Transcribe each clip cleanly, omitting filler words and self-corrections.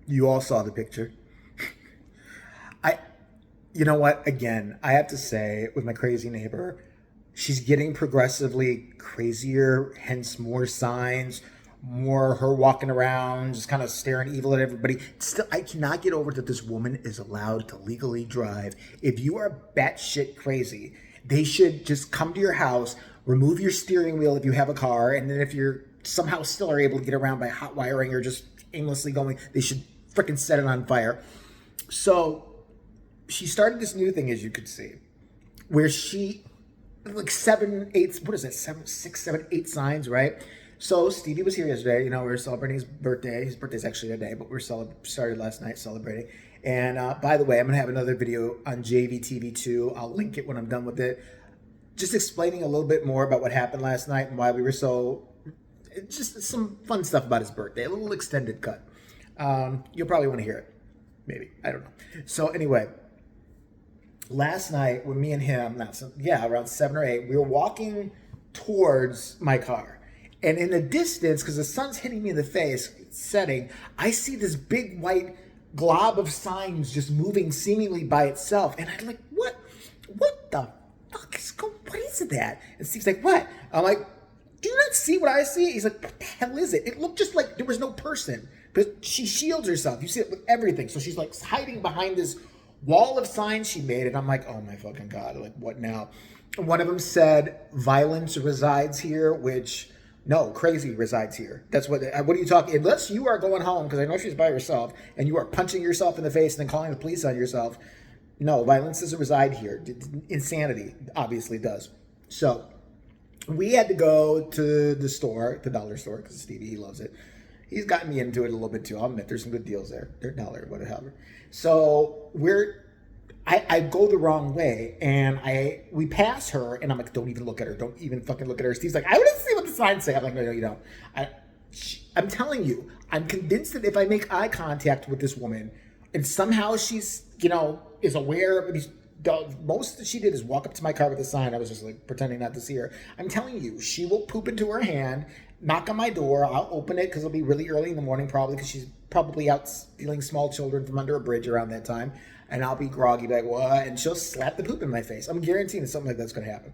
You all saw the picture. I, you know what? Again, I have to say, with my crazy neighbor, she's getting progressively crazier, hence more signs, more her walking around, just kind of staring evil at everybody. Still, I cannot get over that this woman is allowed to legally drive. If you are batshit crazy, they should just come to your house, remove your steering wheel if you have a car, and then if you're somehow still are able to get around by hot wiring or just aimlessly going, they should freaking set it on fire. So she started this new thing, as you could see, where she like seven, eight, what is it, seven, six, seven, eight signs, right? So Stevie was here yesterday. You know, we were celebrating his birthday. His birthday's actually today, but we started last night celebrating. And by the way, I'm gonna have another video on JVTV2. I'll link it when I'm done with it, just explaining a little bit more about what happened last night and why we were so. Just some fun stuff about his birthday, a little extended cut. You'll probably want to hear it, maybe, I don't know. So anyway, last night when me and him, around 7 or 8, we were walking towards my car. And in the distance, because the sun's hitting me in the face, setting, I see this big white glob of signs just moving seemingly by itself. And I'm like, what the fuck is going, what is that? And Steve's like, what? I'm like, do you not see what I see? He's like, what the hell is it? It looked just like there was no person. But she shields herself. You see it with everything. So she's like hiding behind this wall of signs she made. And I'm like, oh my fucking God, like what now? One of them said, violence resides here, which, no, crazy resides here. That's what are you talking, unless you are going home, because I know she's by herself, and you are punching yourself in the face and then calling the police on yourself. No, violence doesn't reside here. Insanity obviously does. So we had to go to the store, the dollar store, because Stevie, he loves it. He's gotten me into it a little bit too. I'll admit there's some good deals there. They're dollar, whatever. So I go the wrong way, and we pass her, and I'm like, don't even look at her. Don't even fucking look at her. Steve's like, I want to see what the signs say. I'm like, no, you don't. I'm telling you, I'm convinced that if I make eye contact with this woman, and somehow she's, is aware of these, the most that she did is walk up to my car with a sign. I was just like pretending not to see her. I'm telling you, she will poop into her hand, knock on my door. I'll open it because it'll be really early in the morning, probably because she's probably out stealing small children from under a bridge around that time. And I'll be groggy, like, what? And she'll slap the poop in my face. I'm guaranteeing that something like that's going to happen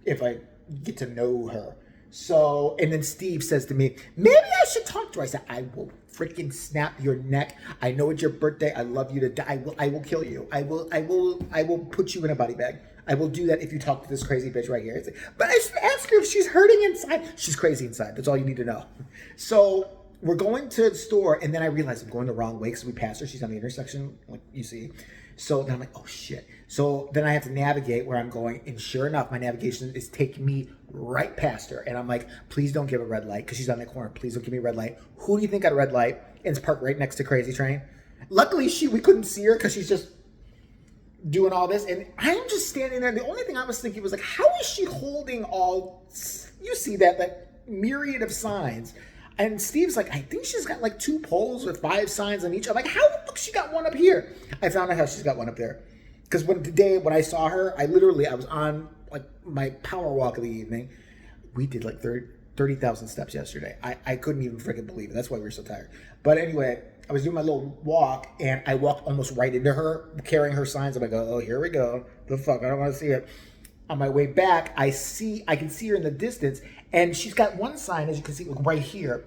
if I get to know her. So, and then Steve says to me, maybe I should talk to her. I said, I will freaking snap your neck. I know it's your birthday. I love you to die. I will kill you. I will put you in a body bag. I will do that if you talk to this crazy bitch right here. Like, but I should ask her if she's hurting inside. She's crazy inside. That's all you need to know. So we're going to the store, and then I realize I'm going the wrong way because we passed her. She's on the intersection, like you see. So then I'm like, oh shit. So then I have to navigate where I'm going, and sure enough, my navigation is taking me right past her. And I'm like, please don't give a red light, because she's on the corner. Please don't give me a red light. Who do you think got a red light and is parked right next to Crazy Train? Luckily, we couldn't see her because she's just doing all this, and I'm just standing there. The only thing I was thinking was like, how is she holding all? You see that myriad of signs. And Steve's like, I think she's got like 2 poles with 5 signs on each. I'm like, how the fuck she got one up here? I found out how she's got one up there. Because when I saw her, I was on like my power walk of the evening. We did like 30,000 steps yesterday. I couldn't even freaking believe it. That's why we were so tired. But anyway, I was doing my little walk, and I walked almost right into her, carrying her signs. I'm like, oh, here we go. The fuck, I don't want to see it. On my way back, I can see her in the distance, and she's got one sign, as you can see, right here.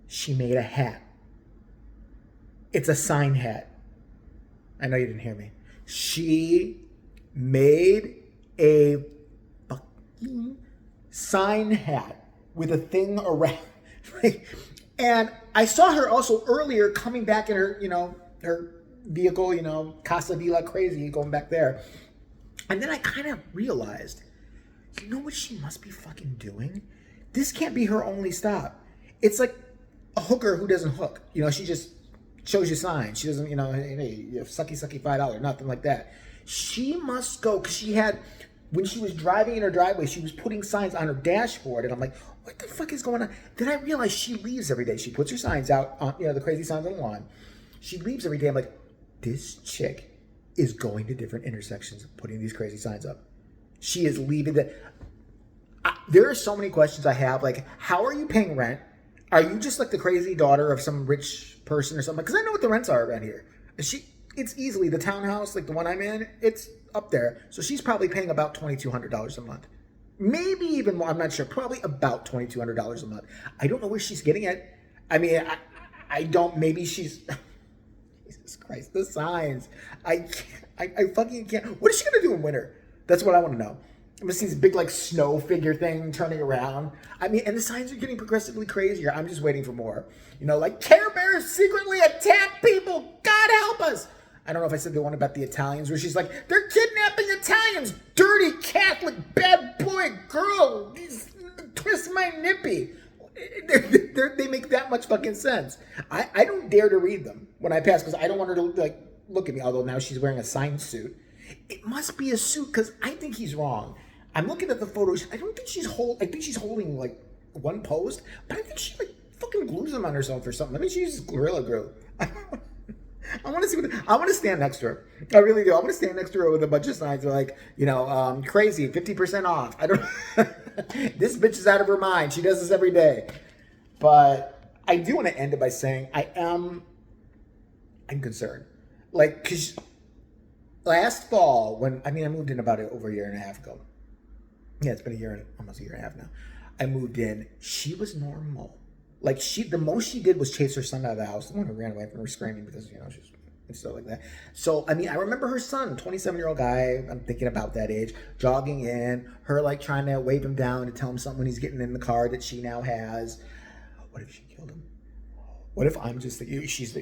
She made a hat. It's a sign hat. I know you didn't hear me. She made a fucking sign hat with a thing around. And I saw her also earlier coming back in her, her vehicle, Casa Vila crazy, going back there. And then I kind of realized, you know what she must be fucking doing? This can't be her only stop. It's like a hooker who doesn't hook. She just shows you signs. She doesn't, hey, sucky $5, nothing like that. She must go, because when she was driving in her driveway, she was putting signs on her dashboard. And I'm like, what the fuck is going on? Then I realized she leaves every day. She puts her signs out on, the crazy signs on the lawn. She leaves every day. I'm like, this chick is going to different intersections, putting these crazy signs up. She is leaving there are so many questions I have, like, how are you paying rent? Are you just like the crazy daughter of some rich person or something? Because I know what the rents are around here. It's easily the townhouse, like the one I'm in. It's up there, so she's probably paying about $2,200 a month, maybe even more. I'm not sure. Probably about $2,200 a month. I don't know where she's getting it. I mean, I don't. Maybe she's. Jesus Christ, the signs. I fucking can't. What is she gonna do in winter? That's what I want to know. I'm gonna see this big like snow figure thing turning around. I mean, and the signs are getting progressively crazier. I'm just waiting for more. You know, like Care Bears secretly attack people. God help us. I don't know if I said the one about the Italians where she's like, they're kidnapping Italians. Dirty Catholic bad boy girl. Twist my nippy. They make that much fucking sense. I don't dare to read them when I pass because I don't want her to like look at me. Although now she's wearing a signed suit. It must be a suit because I think he's wrong. I'm looking at the photos. I don't think I think she's holding like one post, but I think she like fucking glues them on herself or something. I mean, she uses Gorilla Glue. I want to see I want to stand next to her. I really do. I want to stand next to her with a bunch of signs like, crazy, 50% off. I don't. This bitch is out of her mind. She does this every day. But I do want to end it by saying I'm concerned. Like, because last fall, I moved in about over a year and a half ago. Yeah, it's been almost a year and a half now. I moved in. She was normal. Like the most she did was chase her son out of the house. The one who ran away from her screaming because, she's and stuff like that. So, I mean, I remember her son, 27-year-old guy, I'm thinking about that age, jogging in, her like trying to wave him down to tell him something when he's getting in the car that she now has. What if she killed him? What if I'm just she's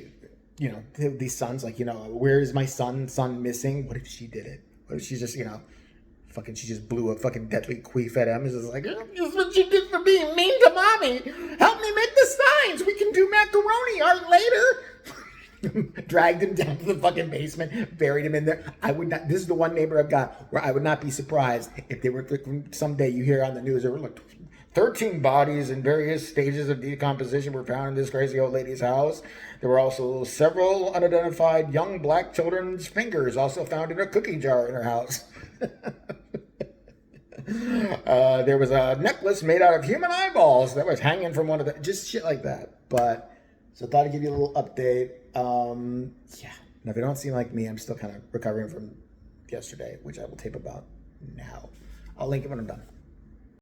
these sons, like, where is my son missing? What if she did it? What if she just, she just blew a fucking deadly queef at him. It's just like, this is what you did for being mean to mommy. Help me make the signs. We can do macaroni art later. Dragged him down to the fucking basement, buried him in there. This is the one neighbor I've got where I would not be surprised if they were, someday you hear on the news, there were like 13 bodies in various stages of decomposition were found in this crazy old lady's house. There were also several unidentified young black children's fingers also found in a cookie jar in her house. There was a necklace made out of human eyeballs that was hanging from one of the, just shit like that. But so I thought I'd give you a little update. Yeah. Now, if it don't seem like me, I'm still kind of recovering from yesterday, which I will tape about now. I'll link it when I'm done.